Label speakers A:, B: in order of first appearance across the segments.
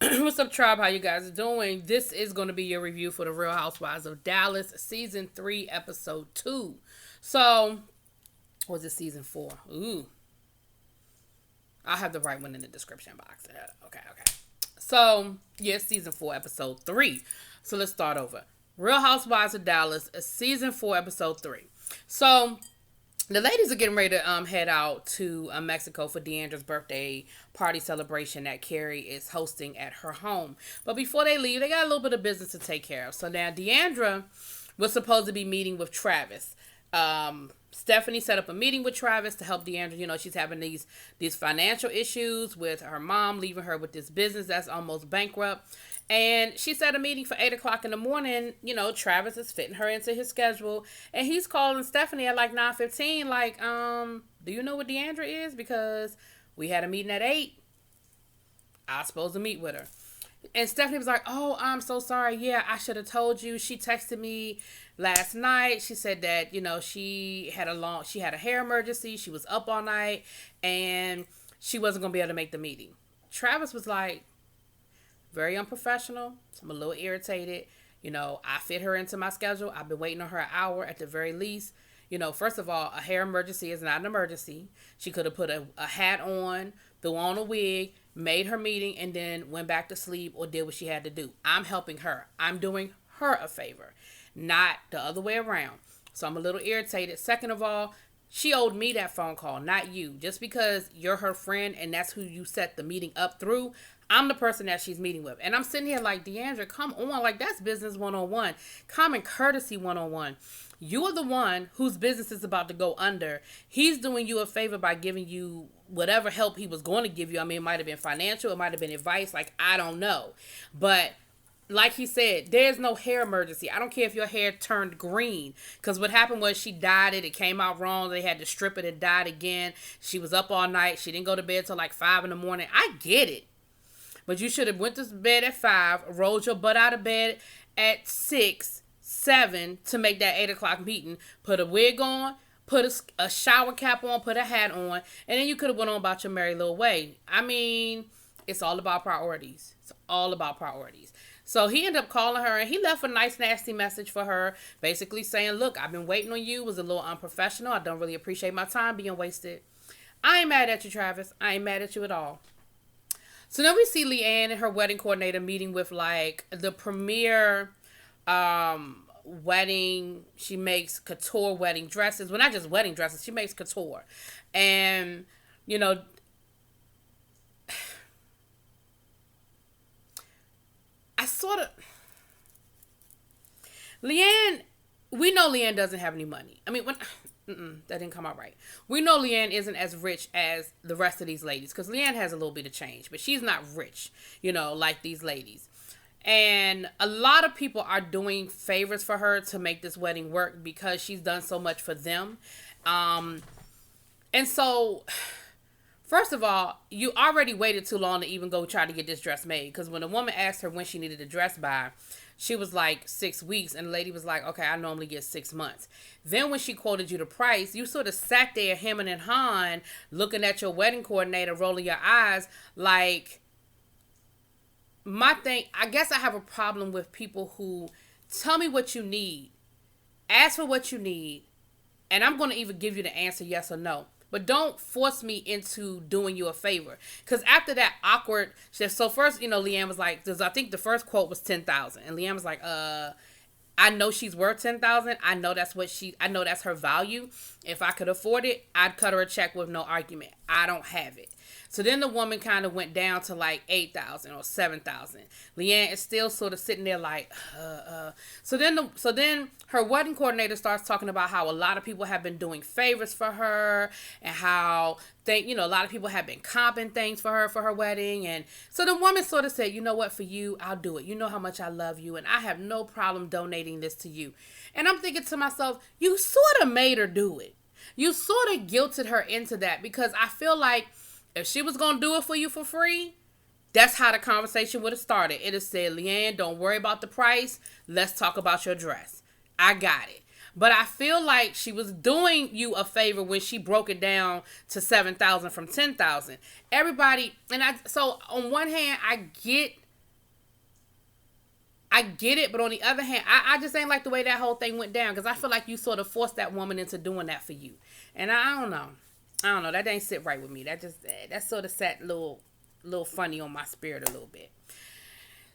A: What's up, tribe? How you guys doing? This is going to be your review for the Real Housewives of Dallas, season 3, episode 2. So, was it season 4? Ooh, I'll have the right one in the description box. Okay. So, yes, season 4, episode 3. So let's start over. Real Housewives of Dallas, season 4, episode 3. So, the ladies are getting ready to head out to Mexico for Deandra's birthday party celebration that Carrie is hosting at her home. But before they leave, they got a little bit of business to take care of. So now Deandra was supposed to be meeting with Travis. Stephanie set up a meeting with Travis to help Deandra. You know, she's having these financial issues with her mom leaving her with this business that's almost bankrupt. And she set a meeting for 8 o'clock in the morning. You know, Travis is fitting her into his schedule. And he's calling Stephanie at like 9:15, like, do you know what Deandra is? Because we had a meeting at 8. I was supposed to meet with her. And Stephanie was like, oh, I'm so sorry. Yeah, I should have told you. She texted me last night. She said that, you know, she had a hair emergency. She was up all night and she wasn't going to be able to make the meeting. Travis was like, very unprofessional. I'm a little irritated. You know, I fit her into my schedule. I've been waiting on her an hour at the very least. You know, first of all, a hair emergency is not an emergency. She could have put a hat on, threw on a wig, made her meeting, and then went back to sleep or did what she had to do. I'm helping her. I'm doing her a favor, not the other way around. So I'm a little irritated. Second of all, she owed me that phone call, not you. Just because you're her friend and that's who you set the meeting up through, I'm the person that she's meeting with. And I'm sitting here like, Deandra, come on. Like, that's business 101. Common courtesy 101. You are the one whose business is about to go under. He's doing you a favor by giving you whatever help he was going to give you. I mean, it might have been financial. It might have been advice. Like, I don't know. But like he said, there's no hair emergency. I don't care if your hair turned green. Because what happened was she dyed it. It came out wrong. They had to strip it and dye it again. She was up all night. She didn't go to bed till like 5 in the morning. I get it. But you should have went to bed at 5, rolled your butt out of bed at 6, 7 to make that 8 o'clock meeting. Put a wig on, put a shower cap on, put a hat on, and then you could have went on about your merry little way. I mean, it's all about priorities. It's all about priorities. So he ended up calling her, and he left a nice, nasty message for her, basically saying, look, I've been waiting on you. It was a little unprofessional. I don't really appreciate my time being wasted. I ain't mad at you, Travis. I ain't mad at you at all. So then we see Leanne and her wedding coordinator meeting with like the premier wedding. She makes couture wedding dresses. Well, not just wedding dresses. She makes couture. And, you know, I sort of... Leanne, we know Leanne doesn't have any money. I mean, that didn't come out right. We know Leanne isn't as rich as the rest of these ladies because Leanne has a little bit of change, but she's not rich, you know, like these ladies. And a lot of people are doing favors for her to make this wedding work because she's done so much for them. And so, first of all, you already waited too long to even go try to get this dress made because when a woman asked her when she needed the dress by, she was like 6 weeks, and the lady was like, okay, I normally get 6 months. Then when she quoted you the price, you sort of sat there hemming and hawing, looking at your wedding coordinator, rolling your eyes, like, my thing, I guess I have a problem with people who tell me what you need, ask for what you need, and I'm going to either give you the answer yes or no. But don't force me into doing you a favor. Because after that awkward shift, so first, you know, Leanne was like, I think the first quote was 10,000. And Leanne was like, I know she's worth 10,000. I know that's her value. If I could afford it, I'd cut her a check with no argument. I don't have it. So then the woman kind of went down to like 8,000 or 7,000. Leanne is still sort of sitting there like, So then her wedding coordinator starts talking about how a lot of people have been doing favors for her and how a lot of people have been comping things for her wedding. And so the woman sort of said, you know what, for you, I'll do it. You know how much I love you and I have no problem donating this to you. And I'm thinking to myself, you sort of made her do it. You sort of guilted her into that because I feel like if she was going to do it for you for free, that's how the conversation would have started. It would have said, Leanne, don't worry about the price. Let's talk about your dress. I got it. But I feel like she was doing you a favor when she broke it down to 7,000 from 10,000. Everybody, so on one hand, I get I get it, but on the other hand, I just ain't like the way that whole thing went down, because I feel like you sort of forced that woman into doing that for you, and I don't know. I don't know. That ain't sit right with me. That sort of sat little funny on my spirit a little bit.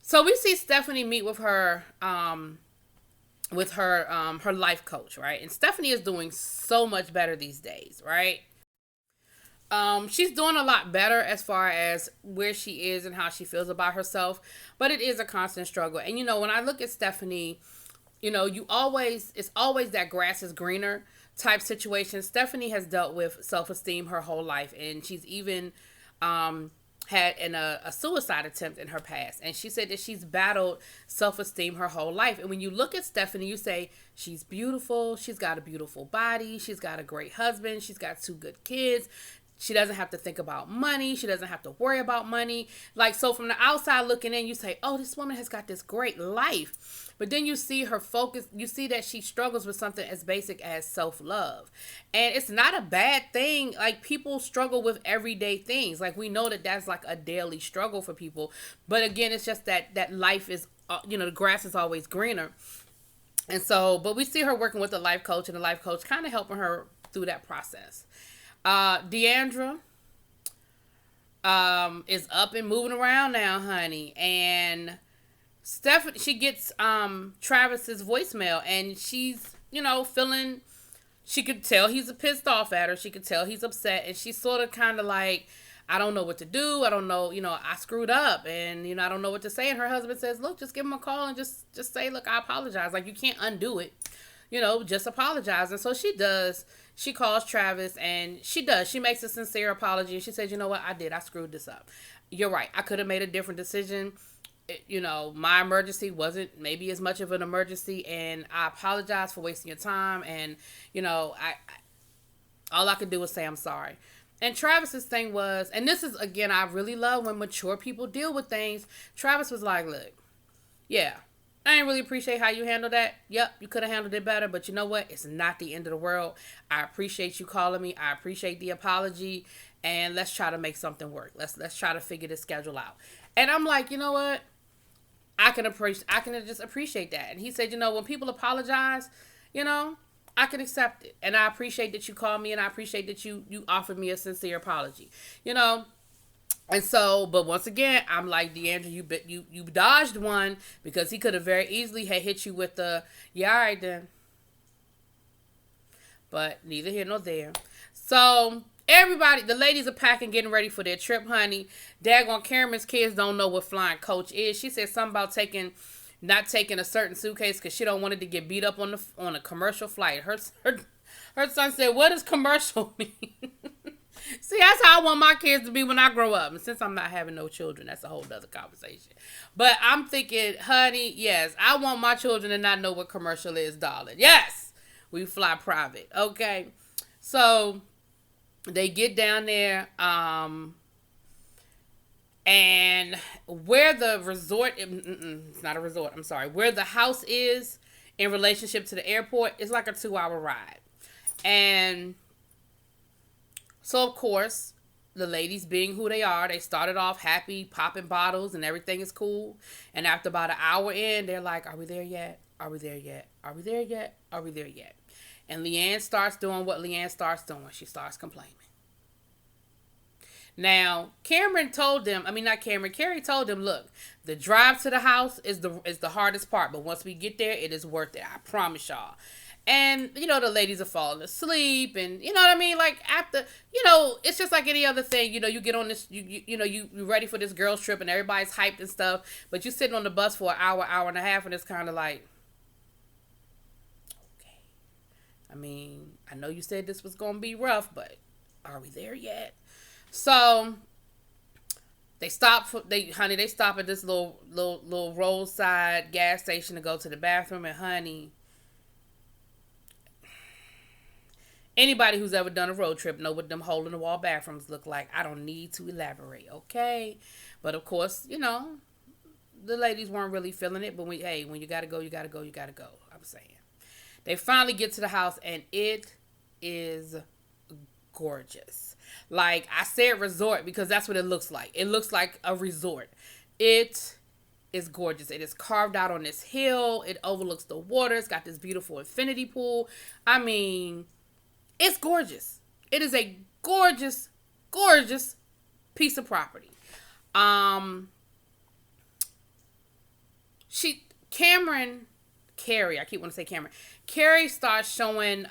A: So we see Stephanie meet with her life coach, right? And Stephanie is doing so much better these days, right? She's doing a lot better as far as where she is and how she feels about herself, but it is a constant struggle. And when I look at Stephanie, it's always that grass is greener type situation. Stephanie has dealt with self-esteem her whole life, and she's even had a suicide attempt in her past. And she said that she's battled self-esteem her whole life. And when you look at Stephanie, you say she's beautiful, she's got a beautiful body, she's got a great husband, she's got 2 good kids. She doesn't have to think about money. She doesn't have to worry about money. Like, so from the outside looking in, you say, oh, this woman has got this great life. But then you see her focus. You see that she struggles with something as basic as self-love. And it's not a bad thing. Like, people struggle with everyday things. Like, we know that that's like a daily struggle for people. But again, it's just that life is, the grass is always greener. And so, but we see her working with a life coach, and the life coach kind of helping her through that process. Deandra is up and moving around now, honey. And Stephanie, she gets Travis's voicemail, and she's, feeling, she could tell he's pissed off at her. She could tell he's upset, and she's sort of kind of like, I don't know what to do. I don't know, I screwed up, and, I don't know what to say. And her husband says, look, just give him a call and just say, look, I apologize. Like, you can't undo it. Just apologize. And so she does. She calls Travis, and she makes a sincere apology, and she says, you know what, I screwed this up. You're right. I could have made a different decision. My emergency wasn't maybe as much of an emergency, and I apologize for wasting your time. And, I all I could do was say I'm sorry. And Travis's thing was, and this is, again, I really love when mature people deal with things. Travis was like, look, yeah, I didn't really appreciate how you handled that. Yep, you could have handled it better, but you know what? It's not the end of the world. I appreciate you calling me. I appreciate the apology, and let's try to make something work. Let's try to figure this schedule out. And I'm like, you know what? I can just appreciate that. And he said, when people apologize, I can accept it. And I appreciate that you called me, and I appreciate that you offered me a sincere apology. And so, but once again, I'm like, Deandra, you dodged one, because he could have very easily had hit you with the, yeah, all right then. But neither here nor there. So everybody, the ladies are packing, getting ready for their trip, honey. Daggone Cameron's kids don't know what flying coach is. She said something about not taking a certain suitcase because she don't want it to get beat up on a commercial flight. Her son said, what does commercial mean? See, that's how I want my kids to be when I grow up. And since I'm not having no children, that's a whole other conversation. But I'm thinking, honey, yes, I want my children to not know what commercial is, darling. Yes, we fly private. Okay. So they get down there, and where the resort, it's not a resort, I'm sorry, where the house is in relationship to the airport, it's like a 2-hour ride. And so, of course, the ladies being who they are, they started off happy, popping bottles, and everything is cool. And after about an hour in, they're like, are we there yet? Are we there yet? Are we there yet? Are we there yet? And Leanne starts doing what Leanne starts doing. She starts complaining. Now, Carrie told them, look, the drive to the house is the hardest part. But once we get there, it is worth it. I promise y'all. And, the ladies are falling asleep, and, you know what I mean? Like, after, it's just like any other thing. You get on this, you're ready for this girls trip, and everybody's hyped and stuff, but you're sitting on the bus for an hour, hour and a half, and it's kind of like, okay. I mean, I know you said this was going to be rough, but are we there yet? So they stop at this little roadside gas station to go to the bathroom, and honey, anybody who's ever done a road trip know what them hole-in-the-wall bathrooms look like. I don't need to elaborate, okay? But, of course, the ladies weren't really feeling it. But, when you got to go, you got to go, you got to go. I'm saying. They finally get to the house, and it is gorgeous. Like, I said resort because that's what it looks like. It looks like a resort. It is gorgeous. It is carved out on this hill. It overlooks the water. It's got this beautiful infinity pool. I mean, it's gorgeous. It is a gorgeous, gorgeous piece of property. Carrie starts showing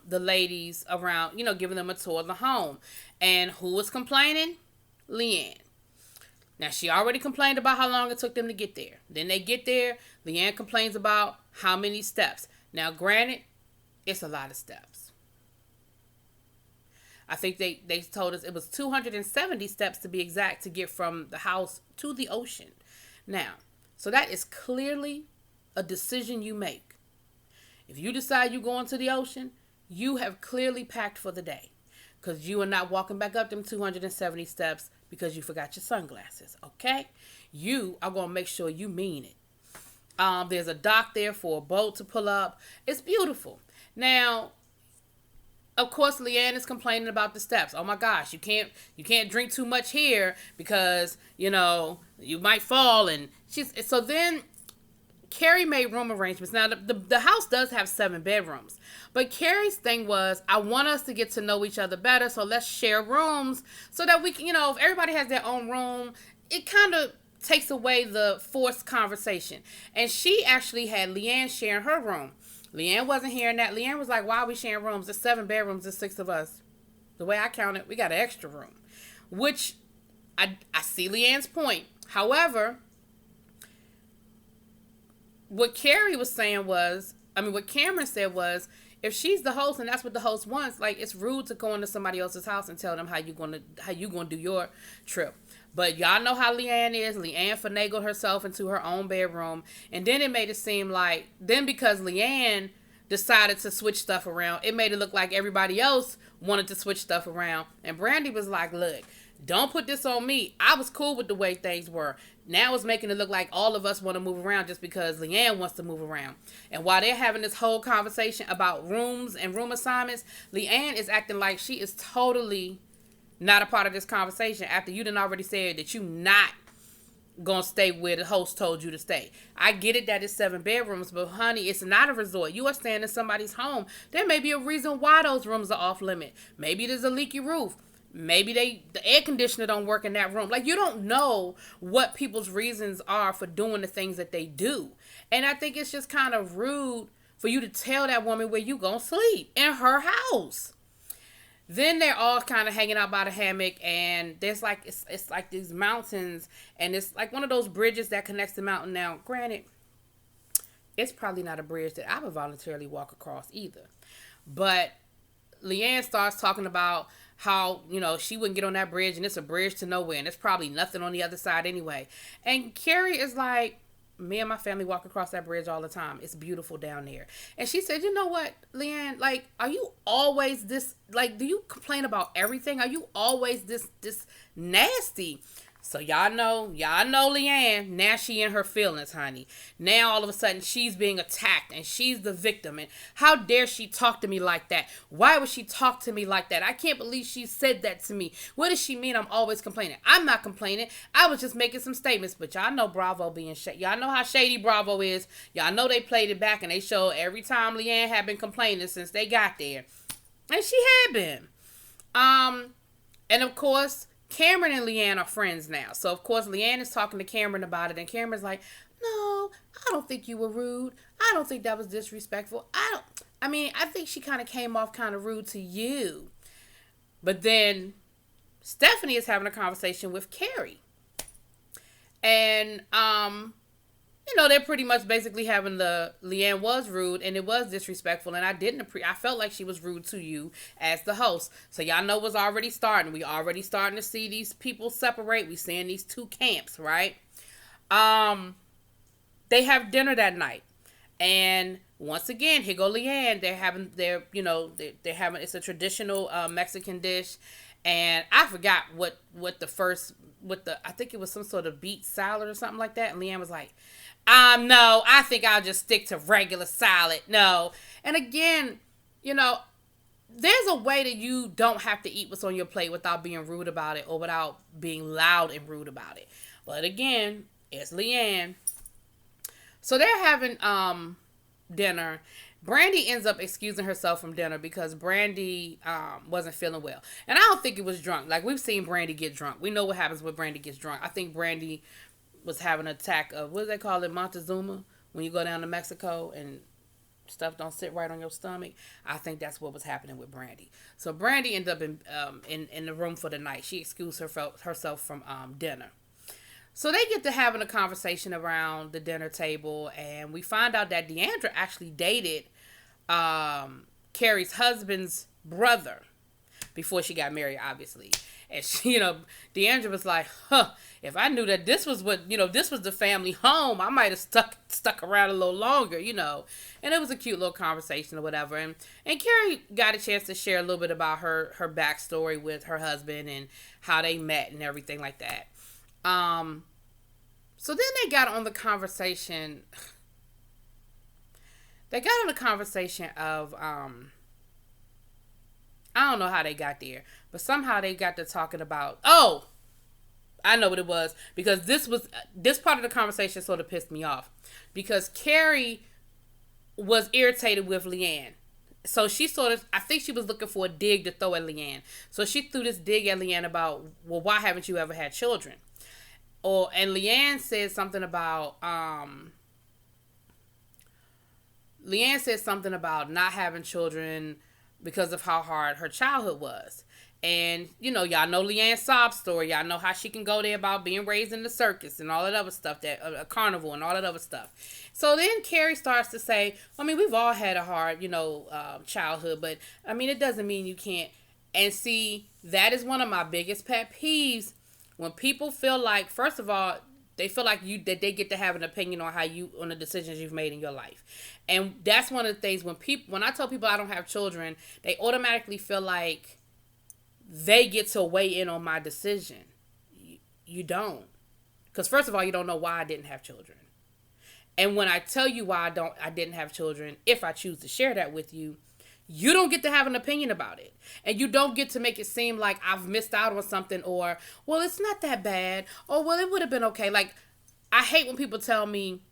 A: the ladies around, giving them a tour of the home. And who was complaining? Leanne. Now, she already complained about how long it took them to get there. Then they get there. Leanne complains about how many steps. Now, granted, it's a lot of steps. I think they told us it was 270 steps to be exact to get from the house to the ocean. Now, so that is clearly a decision you make. If you decide you're going to the ocean, you have clearly packed for the day. Because you are not walking back up them 270 steps because you forgot your sunglasses, okay? You are going to make sure you mean it. There's a dock there for a boat to pull up. It's beautiful. Now, of course, Leanne is complaining about the steps. Oh my gosh, you can't drink too much here because, you might fall. And so then Carrie made room arrangements. Now, the house does have 7 bedrooms. But Carrie's thing was, I want us to get to know each other better, so let's share rooms so that we can, if everybody has their own room, it kind of takes away the forced conversation. And she actually had Leanne sharing her room. Leanne wasn't hearing that. Leanne was like, why are we sharing rooms? There's 7 bedrooms, there's 6 of us. The way I count it, we got an extra room. Which, I see Leanne's point. However, what Cameron said was, if she's the host and that's what the host wants, like, it's rude to go into somebody else's house and tell them how you gonna do your trip. But y'all know how Leanne is. Leanne finagled herself into her own bedroom, and then it made it seem like because Leanne decided to switch stuff around, it made it look like everybody else wanted to switch stuff around. And Brandy was like, look, don't put this on me. I was cool with the way things were. Now it's making it look like all of us want to move around just because Leanne wants to move around. And while they're having this whole conversation about rooms and room assignments, Leanne is acting like she is totally not a part of this conversation after you done already said that you not gonna stay where the host told you to stay. I get it that it's 7 bedrooms, but honey, it's not a resort. You are staying in somebody's home. There may be a reason why those rooms are off limit. Maybe there's a leaky roof. Maybe the air conditioner don't work in that room. Like, you don't know what people's reasons are for doing the things that they do. And I think it's just kind of rude for you to tell that woman where you gonna sleep in her house. Then they're all kind of hanging out by the hammock, and there's like, it's like these mountains, and it's like one of those bridges that connects the mountain. Now, granted, it's probably not a bridge that I would voluntarily walk across either. But Leanne starts talking about how, she wouldn't get on that bridge, and it's a bridge to nowhere, and there's probably nothing on the other side anyway. And Carrie is like, me and my family walk across that bridge all the time. It's beautiful down there. And she said, you know what, Leanne, like, are you always this, like, do you complain about everything? Are you always this nasty? So y'all know Leanne, now she in her feelings, honey. Now all of a sudden she's being attacked and she's the victim. And how dare she talk to me like that? Why would she talk to me like that? I can't believe she said that to me. What does she mean I'm always complaining? I'm not complaining. I was just making some statements. But y'all know Bravo being shady. Y'all know how shady Bravo is. Y'all know they played it back and they showed every time Leanne had been complaining since they got there. And she had been. And of course, Cameron and Leanne are friends now. So, of course, Leanne is talking to Cameron about it. And Cameron's like, no, I don't think you were rude. I don't think that was disrespectful. I think she kind of came off kind of rude to you. But then Stephanie is having a conversation with Carrie. And, they're pretty much basically having Leanne was rude and it was disrespectful, and I felt like she was rude to you as the host. So y'all know what's already starting. We already starting to see these people separate. We seeing these 2 camps, right? They have dinner that night, and once again, here go Leanne. They're having it's a traditional Mexican dish, and I forgot I think it was some sort of beet salad or something like that. And Leanne was like, no, I think I'll just stick to regular salad. No. And again, there's a way that you don't have to eat what's on your plate without being rude about it or without being loud and rude about it. But again, It's Leanne. So they're having dinner. Brandy ends up excusing herself from dinner because Brandy wasn't feeling well. And I don't think it was drunk. Like, we've seen Brandy get drunk. We know what happens when Brandy gets drunk. I think Brandy was having an attack of, what do they call it, Montezuma? When you go down to Mexico and stuff don't sit right on your stomach. I think that's what was happening with Brandy. So Brandy ended up in the room for the night. She excused herself from dinner. So they get to having a conversation around the dinner table, and we find out that Deandra actually dated Carrie's husband's brother before she got married, obviously. And she, Deandra was like, if I knew that this was this was the family home, I might have stuck around a little longer, And it was a cute little conversation or whatever. And Carrie got a chance to share a little bit about her backstory with her husband and how they met and everything like that. So then they got on the conversation. They got on the conversation of, I don't know how they got there, but somehow they got to talking about, I know what it was, because this part of the conversation sort of pissed me off, because Carrie was irritated with Leanne. So she I think she was looking for a dig to throw at Leanne. So she threw this dig at Leanne about, well, why haven't you ever had children? And Leanne said something about not having children because of how hard her childhood was. And, y'all know Leanne's sob story. Y'all know how she can go there about being raised in the circus and all that other stuff, that a carnival and all that other stuff. So then Carrie starts to say, we've all had a hard, childhood, but, it doesn't mean you can't. And see, that is one of my biggest pet peeves. When people feel like, first of all, they feel like that they get to have an opinion on on the decisions you've made in your life. And that's one of the things when I tell people I don't have children, they automatically feel like they get to weigh in on my decision. You don't. Because first of all, you don't know why I didn't have children. And when I tell you why I didn't have children, if I choose to share that with you, you don't get to have an opinion about it. And you don't get to make it seem like I've missed out on something, or, well, it's not that bad. Or, well, it would have been okay. Like, I hate when people tell me,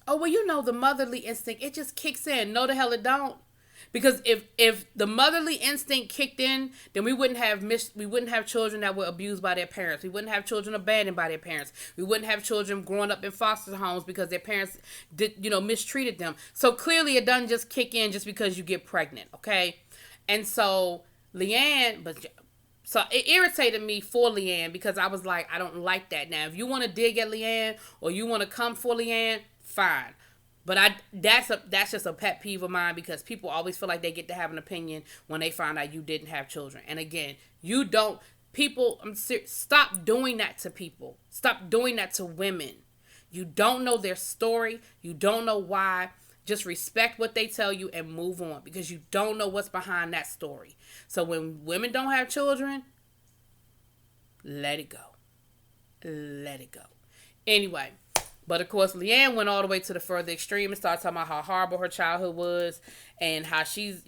A: oh, well, the motherly instinct, it just kicks in. No, the hell it don't. Because if the motherly instinct kicked in, then we wouldn't have children that were abused by their parents. We wouldn't have children abandoned by their parents. We wouldn't have children growing up in foster homes because their parents mistreated them. So clearly it doesn't just kick in just because you get pregnant, okay? And so so it irritated me for Leanne, because I was like, I don't like that. Now, if you want to dig at Leanne or you want to come for Leanne, fine. But that's just a pet peeve of mine, because people always feel like they get to have an opinion when they find out you didn't have children. And again, you don't. People, stop doing that to people. Stop doing that to women. You don't know their story. You don't know why. Just respect what they tell you and move on, because you don't know what's behind that story. So when women don't have children, let it go. Let it go. Anyway. But, of course, Leanne went all the way to the further extreme and started talking about how horrible her childhood was, and how she's,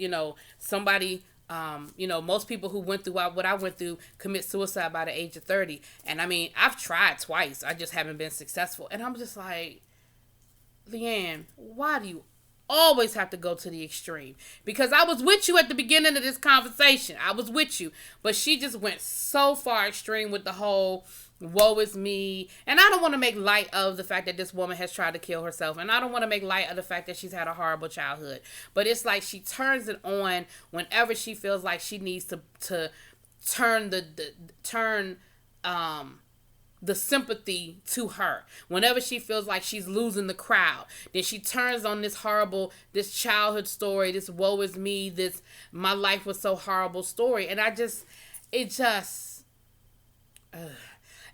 A: somebody, most people who went through what I went through commit suicide by the age of 30. And, I've tried twice. I just haven't been successful. And I'm just like, Leanne, why do you always have to go to the extreme? Because I was with you at the beginning of this conversation. I was with you. But she just went so far extreme with the whole woe is me. And I don't want to make light of the fact that this woman has tried to kill herself. And I don't want to make light of the fact that she's had a horrible childhood. But it's like she turns it on whenever she feels like she needs to turn the sympathy to her. Whenever she feels like she's losing the crowd, then she turns on this childhood story, this woe is me, this my life was so horrible story. And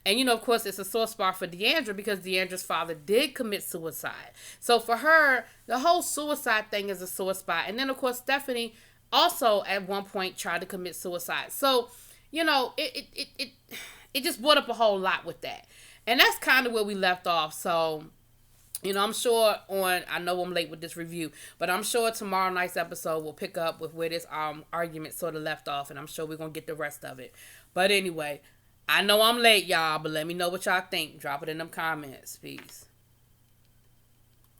A: and, of course, it's a sore spot for Deandra, because Deandra's father did commit suicide. So for her, the whole suicide thing is a sore spot. And then, of course, Stephanie also at one point tried to commit suicide. So, it just brought up a whole lot with that. And that's kind of where we left off. So, I'm sure I know I'm late with this review, but I'm sure tomorrow night's episode will pick up with where this argument sort of left off. And I'm sure we're going to get the rest of it. But anyway, I know I'm late, y'all, but let me know what y'all think. Drop it in them comments. Peace.